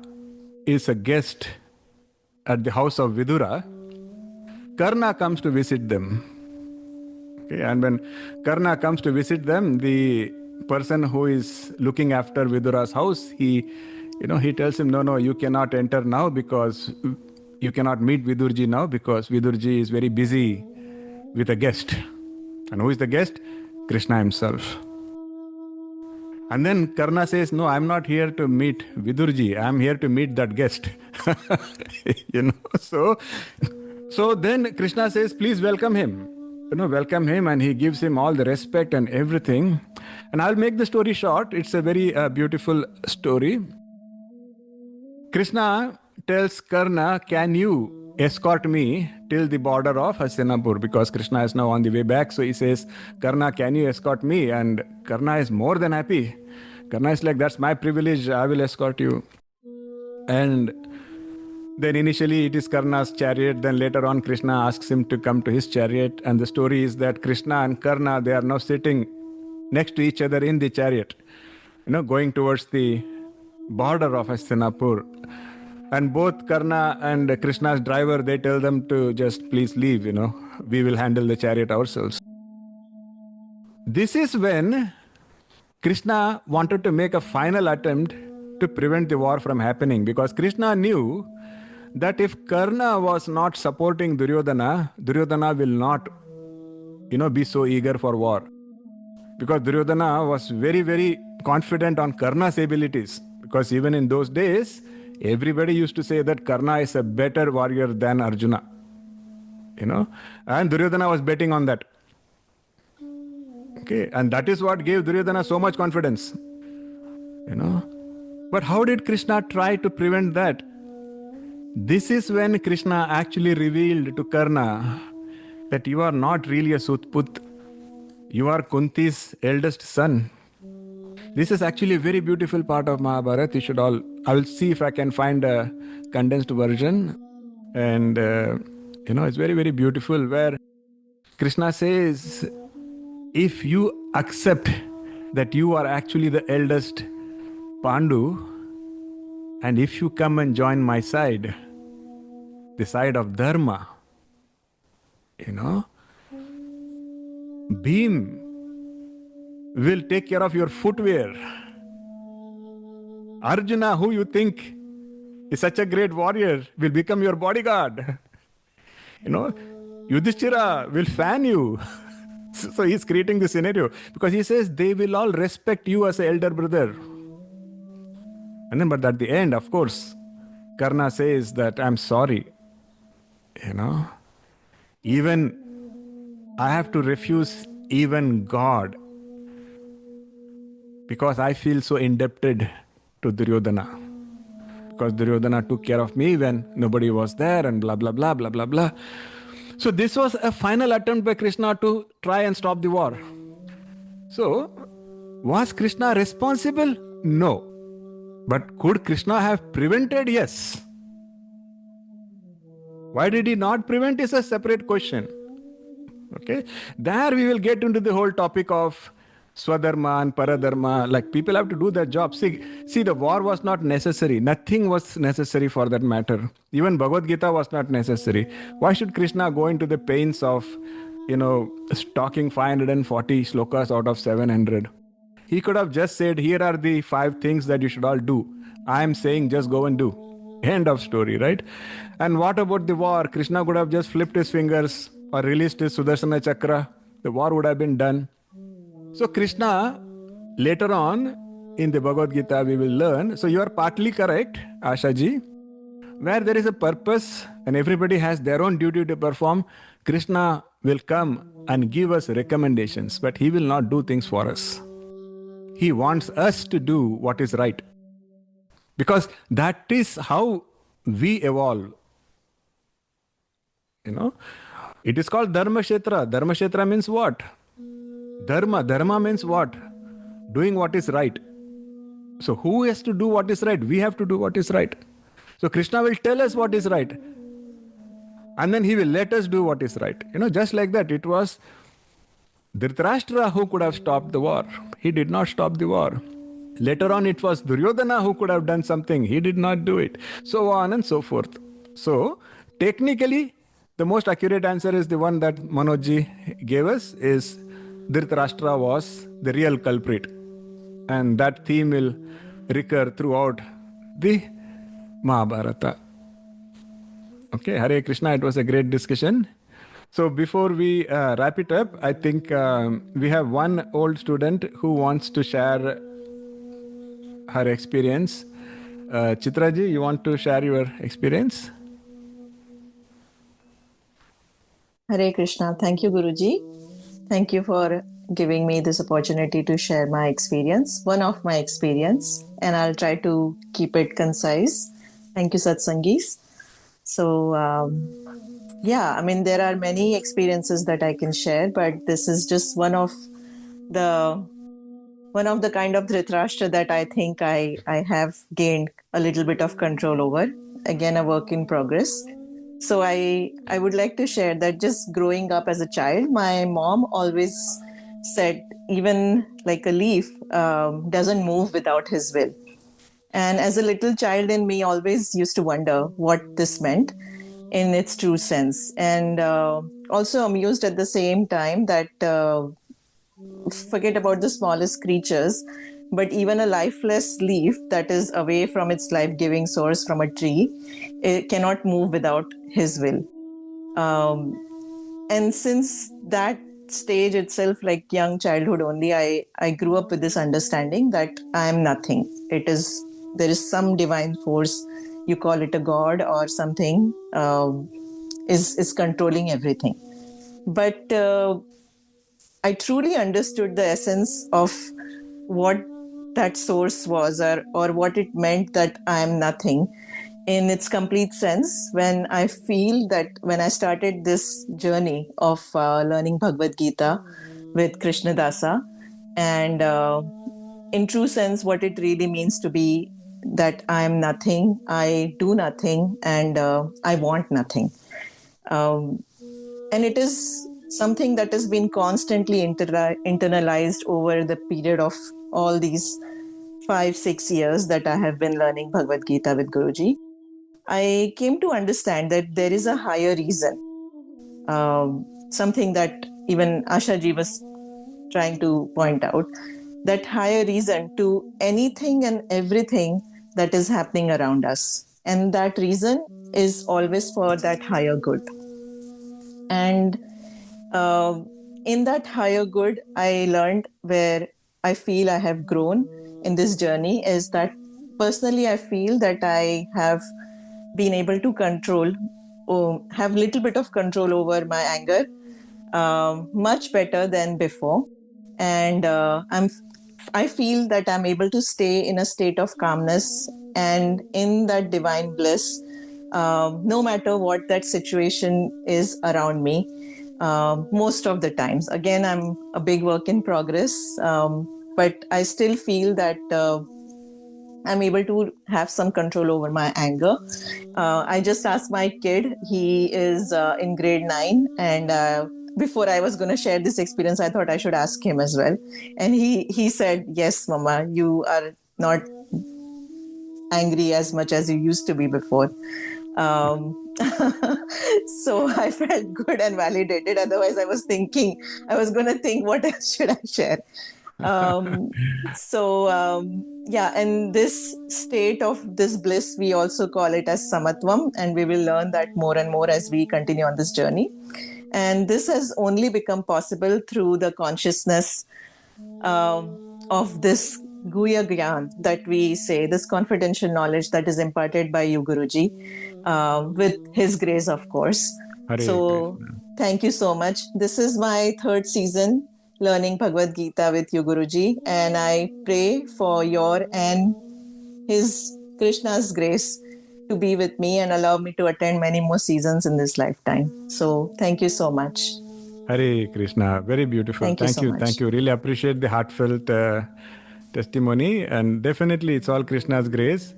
Speaker 1: is a guest at the house of Vidura, Karna comes to visit them. Okay, and when Karna comes to visit them, the person who is looking after Vidura's house, he tells him, no, you cannot enter now because you cannot meet Vidurji now because Vidurji is very busy with a guest. And who is the guest? Krishna himself. And then Karna says, no, I'm not here to meet Vidurji. I'm here to meet that guest. So then Krishna says, please welcome him. Welcome him, and he gives him all the respect and everything. And I'll make the story short. It's a very beautiful story. Krishna tells Karna, can you escort me till the border of Hastinapur? Because Krishna is now on the way back. So he says, Karna, can you escort me? And Karna is more than happy. Karna is like, that's my privilege. I will escort you. And then initially it is Karna's chariot. Then later on Krishna asks him to come to his chariot. And the story is that Krishna and Karna, they are now sitting next to each other in the chariot, going towards the border of Hastinapur. And both Karna and Krishna's driver, they tell them to just please leave, we will handle the chariot ourselves. This is when Krishna wanted to make a final attempt to prevent the war from happening, because Krishna knew that if Karna was not supporting Duryodhana, Duryodhana will not, be so eager for war. Because Duryodhana was very, very confident on Karna's abilities. Because even in those days, everybody used to say that Karna is a better warrior than Arjuna. And Duryodhana was betting on that. Okay, and that is what gave Duryodhana so much confidence. But how did Krishna try to prevent that? This is when Krishna actually revealed to Karna that you are not really a Sutput. You are Kunti's eldest son. This is actually a very beautiful part of Mahabharata. You should all, I will see if I can find a condensed version. And, it's very, very beautiful, where Krishna says, if you accept that you are actually the eldest Pandu, and if you come and join my side, the side of Dharma, Bhim will take care of your footwear. Arjuna, who you think is such a great warrior, will become your bodyguard. Yudhishthira will fan you. So he's creating this scenario because he says they will all respect you as an elder brother. And then, but at the end, of course, Karna says that I'm sorry. Even I have to refuse even God because I feel so indebted to Duryodhana. Because Duryodhana took care of me when nobody was there and blah, blah, blah, blah, blah, blah. So this was a final attempt by Krishna to try and stop the war. So, was Krishna responsible? No. But could Krishna have prevented? Yes. Why did he not prevent is a separate question. Okay. There we will get into the whole topic of Swadharma and Paradharma. Like people have to do their job. See, the war was not necessary. Nothing was necessary for that matter. Even Bhagavad Gita was not necessary. Why should Krishna go into the pains of, stocking 540 slokas out of 700? He could have just said, here are the 5 things that you should all do. I am saying just go and do. End of story, right? And what about the war? Krishna could have just flipped his fingers or released his Sudarshana Chakra. The war would have been done. So Krishna, later on in the Bhagavad Gita, we will learn. So you are partly correct, Ashaji. Where there is a purpose and everybody has their own duty to perform, Krishna will come and give us recommendations, but he will not do things for us. He wants us to do what is right. Because that is how we evolve. It is called Dharmashetra. Dharmashetra means what? Dharma means what? Doing what is right. So who has to do what is right? We have to do what is right. So Krishna will tell us what is right. And then he will let us do what is right. Just like that, it was Dhritarashtra who could have stopped the war. He did not stop the war. Later on, it was Duryodhana who could have done something. He did not do it. So on and so forth. So, technically, the most accurate answer is the one that Manojji gave us, is Dhritarashtra was the real culprit. And that theme will recur throughout the Mahabharata. Okay, Hare Krishna, it was a great discussion. So before we wrap it up, I think we have one old student who wants to share her experience. Chitraji, you want to share your experience?
Speaker 7: Hare Krishna. Thank you, Guruji. Thank you for giving me this opportunity to share my experience, one of my experience, and I'll try to keep it concise. Thank you, Satsangis. So, there are many experiences that I can share, but this is just one of the kind of Dhritarashtra that I think I have gained a little bit of control over. Again, a work in progress. So I would like to share that just growing up as a child, my mom always said, even like a leaf doesn't move without his will. And as a little child in me always used to wonder what this meant in its true sense. And also amused at the same time that forget about the smallest creatures, but even a lifeless leaf that is away from its life-giving source from a tree, it cannot move without his will. And since that stage itself, like young childhood only, I grew up with this understanding that I am nothing. There is some divine force, you call it a god or something, is controlling everything. But I truly understood the essence of what that source was, or what it meant that I am nothing in its complete sense when I feel that when I started this journey of learning Bhagavad Gita with Krishna Dasa, and in true sense what it really means to be that I am nothing, I do nothing, and I want nothing. And it is something that has been constantly internalized over the period of all these 5-6 years that I have been learning Bhagavad Gita with Guruji. I came to understand that there is a higher reason, something that even Ashaji was trying to point out, that higher reason to anything and everything that is happening around us. And that reason is always for that higher good. And in that higher good, I learned where I feel I have grown in this journey is that personally I feel that I have been able to control, have little bit of control over my anger, much better than before. And I feel that I'm able to stay in a state of calmness and in that divine bliss, no matter what that situation is around me. Most of the times, again, I'm a big work in progress, but I still feel that I'm able to have some control over my anger. I just asked my kid, he is in grade 9, and before I was going to share this experience, I thought I should ask him as well. And he said, "Yes, Mama, you are not angry as much as you used to be before." Um, so I felt good and validated. Otherwise, I was going to think, what else should I share? Yeah, and this state of this bliss, we also call it as samatvam, and we will learn that more and more as we continue on this journey. And this has only become possible through the consciousness of this Guya Gyan that we say, this confidential knowledge that is imparted by you, Guruji, with his grace, of course.
Speaker 1: Hare
Speaker 7: So
Speaker 1: Krishna.
Speaker 7: thank you so much. This is my 3rd season learning Bhagavad Gita with you, Guruji, and I pray for your and his Krishna's grace to be with me and allow me to attend many more seasons in this lifetime. So thank you so much.
Speaker 1: Hare Krishna. Very beautiful.
Speaker 7: Thank you so much.
Speaker 1: Thank you. Really appreciate the heartfelt testimony. And definitely it's all Krishna's grace.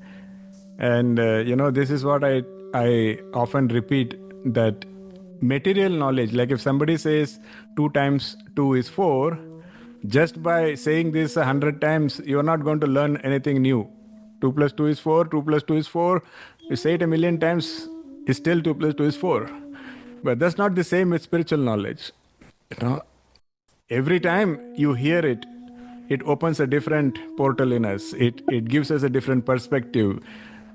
Speaker 1: And, this is what I often repeat, that material knowledge, like if somebody says 2 times 2 is 4, just by saying this 100 times, you're not going to learn anything new. 2 plus 2 is 4, 2 plus 2 is 4. You say it a million times, it's still 2 plus 2 is 4. But that's not the same with spiritual knowledge. Every time you hear it, it opens a different portal in us. It gives us a different perspective.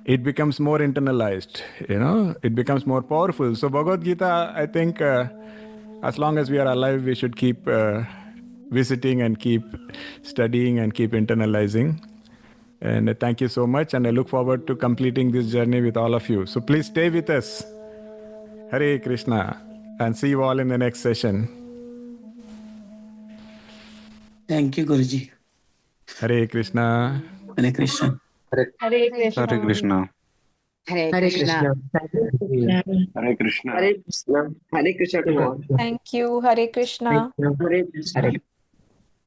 Speaker 1: It becomes more internalized, it becomes more powerful. So Bhagavad Gita, I think as long as we are alive, we should keep visiting and keep studying and keep internalizing. And thank you so much. And I look forward to completing this journey with all of you. So please stay with us. Hare Krishna. And see you all in the next session.
Speaker 8: Thank you, Guruji.
Speaker 1: Hare Krishna.
Speaker 8: Hare Krishna.
Speaker 9: Hare Krishna.
Speaker 6: Hare Krishna.
Speaker 9: Hare
Speaker 10: Hare
Speaker 9: Krishna.
Speaker 10: Krishna.
Speaker 6: Hare Krishna.
Speaker 10: Hare Krishna. Hare Krishna to all.
Speaker 9: Thank you. Hare Krishna.
Speaker 10: Hare Krishna.